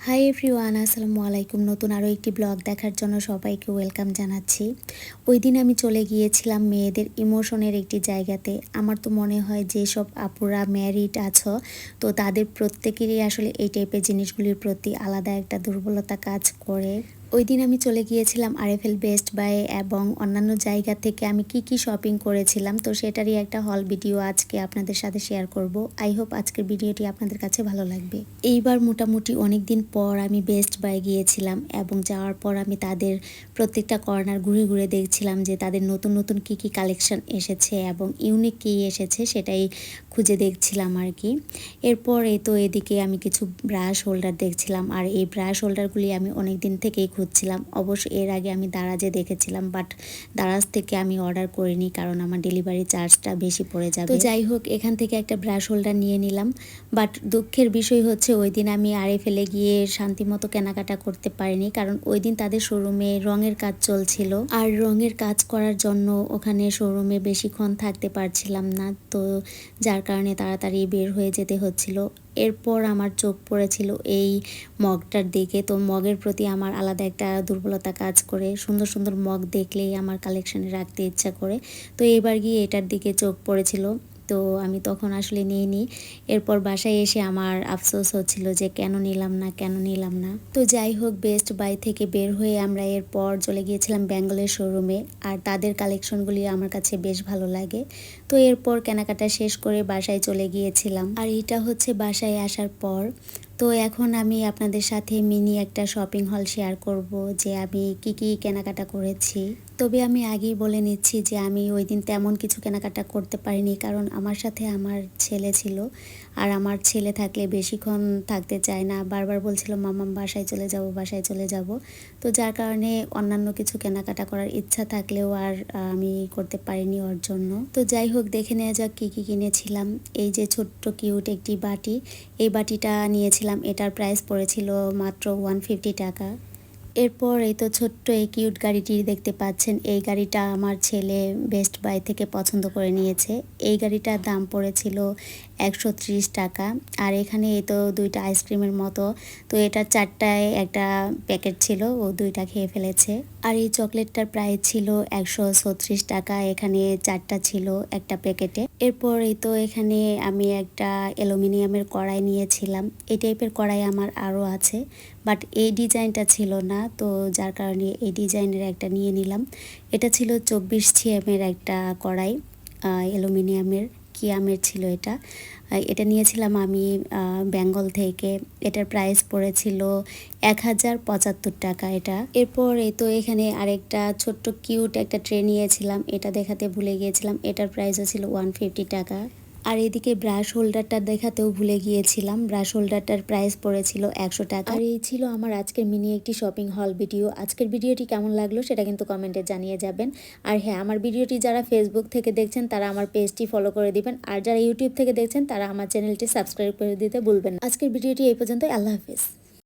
Hi everyone, আসসালামু আলাইকুম। নতুন আরও একটি ব্লগ দেখার জন্য সবাইকে ওয়েলকাম জানাচ্ছি। ওই দিন আমি চলে গিয়েছিলাম মেয়েদের ইমোশনের একটি জায়গাতে। আমার তো মনে হয় যেসব আপুরা ম্যারিড আছো, তো তাদের প্রত্যেকেরই আসলে এই টাইপের জিনিসগুলির প্রতি আলাদা একটা দুর্বলতা কাজ করে। ওই দিন আমি চলে গিয়েছিলাম আরএফএল বেস্ট বাই এবং অন্যান্য জায়গা থেকে আমি কি শপিং করেছিলাম, তো সেটারই একটা হল ভিডিও আজকে আপনাদের সাথে শেয়ার করব। আই হোপ আজকের ভিডিওটি আপনাদের কাছে ভালো লাগবে। এইবার মোটামুটি অনেক দিন পর আমি বেস্ট বাই গিয়েছিলাম এবং যাওয়ার পর আমি তাদের প্রত্যেকটা কর্নার ঘুরে ঘুরে দেখছিলাম যে তাদের নতুন নতুন কি কালেকশন এসেছে এবং ইউনিক কী এসেছে সেটাই খুঁজে দেখছিলাম আর কি। এরপর এই তো এদিকে আমি কিছু ব্রাশ হোল্ডার দেখছিলাম, আর এই ব্রাশ হোল্ডারগুলি আমি অনেক দিন থেকেই খুঁজছিলাম। অবশ্য এর আগে আমি দারাজে দেখেছিলাম, বাট দারাজ থেকে আমি অর্ডার করিনি কারণ আমার ডেলিভারি চার্জটা বেশি পড়ে যাবে। তো যাই হোক, এখান থেকে একটা ব্রাশ হোল্ডার নিয়ে নিলাম। বাট দুঃখের বিষয় হচ্ছে ওই দিন আমি আরএফএলে গিয়ে শান্তিমতো কেনাকাটা করতে পারিনি, কারণ ওই দিন তাদের শোরুমে রঙের কাজ চলছিল, আর রঙের কাজ করার জন্য ওখানে শোরুমে বেশিক্ষণ থাকতে পারছিলাম না, তো যার কারণে তাড়াতাড়ি বের হয়ে যেতে হচ্ছিল। এরপর আমার চোখ পড়েছিল এই মগটার দিকে, তো মগের প্রতি আমার আলাদা একটা দুর্বলতা কাজ করে। সুন্দর সুন্দর মগ দেখলেই আমার কালেকশনে রাখতে ইচ্ছা করে, তো এবার গিয়ে এটার দিকে চোখ পড়েছিল, তো আমি তখন আসলে নিইনি। এরপর বাসায় এসে আমার আফসোস হচ্ছিল যে কেন নিলাম না। তো যাই হোক, বেস্ট বাই থেকে বের হয়ে আমরা এরপর চলে গিয়েছিলাম বেঙ্গলের শোরুমে, আর তাদের কালেকশনগুলি আমার কাছে বেশ ভালো লাগে। তো এরপর কেনাকাটা শেষ করে বাসায় চলে গিয়েছিলাম, আর এটা হচ্ছে বাসায় আসার পর। তো এখন আমি আপনাদের সাথে মিনি একটা শপিং হল শেয়ার করব যে আমি কি কেনাকাটা করেছি। তবে আমি আগেই বলে নিচ্ছি যে আমি ওই দিন তেমন কিছু কেনাকাটা করতে পারিনি, কারণ আমার সাথে আমার ছেলে ছিল, আর আমার ছেলে থাকলে বেশিক্ষণ থাকতে চায় না, বারবার বলছিল মাম্মা বাসায় চলে যাব। তো যার কারণে অন্যান্য কিছু কেনাকাটা করার ইচ্ছা থাকলেও আর আমি করতে পারিনি ওর জন্য। তো যাই হোক, দেখে নেওয়া যাক কি কিনেছিলাম। এই যে ছোট্ট কিউট একটি বাটি, এই বাটিটা নিয়েছিলাম, এটার প্রাইস পড়েছিল মাত্র 150 টাকা। এরপর এই তো ছোট্ট এই কিউট গাড়িটি দেখতে পাচ্ছেন, এই গাড়িটা আমার ছেলে বেস্ট বাই থেকে পছন্দ করে নিয়েছে। এই গাড়িটার দাম পড়েছিল 130 টাকা। আর এখানে এই তো দুইটা আইসক্রিমের মতো, তো এটার চারটায় একটা প্যাকেট ছিল, ও দুইটা খেয়ে ফেলেছে। আর এই চকলেটটার প্রাইস ছিল 136 টাকা, এখানে চারটা ছিল একটা প্যাকেটে। এরপর এই তো এখানে আমি একটা অ্যালুমিনিয়ামের কড়াই নিয়েছিলাম। এই টাইপের কড়াই আমার আরও আছে, বাট এই ডিজাইনটা ছিল না, তো যার কারণে এই ডিজাইনের একটা নিয়ে নিলাম। এটা ছিল 24 সিএমের একটা কড়াই, অ্যালুমিনিয়ামের কিয়ামের ছিল এটা। এটা নিয়েছিলাম আমি বেঙ্গল থেকে। এটার প্রাইস পড়েছিল 1075 টাকা এটা। এরপর এই তো এখানে আরেকটা ছোট্ট কিউট একটা ট্রে নিয়েছিলাম, এটা দেখাতে ভুলে গিয়েছিলাম, এটার প্রাইসও ছিল 150 টাকা। আর এদিকে ব্রাশ হোল্ডারটা দেখাতেও ভুলে গিয়েছিলাম, ব্রাশ হোল্ডারটার প্রাইস পড়েছিল 100 টাকা। আর এই ছিল আমার আজকের মিনি একটি শপিং হল ভিডিও। আজকের ভিডিওটি কেমন লাগলো সেটা কিন্তু কমেন্টে জানিয়ে যাবেন। আর হ্যাঁ, আমার ভিডিওটি যারা ফেসবুক থেকে দেখছেন তারা আমার পেজটি ফলো করে দিবেন, আর যারা ইউটিউব থেকে দেখছেন তারা আমার চ্যানেলটি সাবস্ক্রাইব করে দিতে ভুলবেন না। আজকের ভিডিওটি এই পর্যন্ত, আল্লাহ হাফিজ।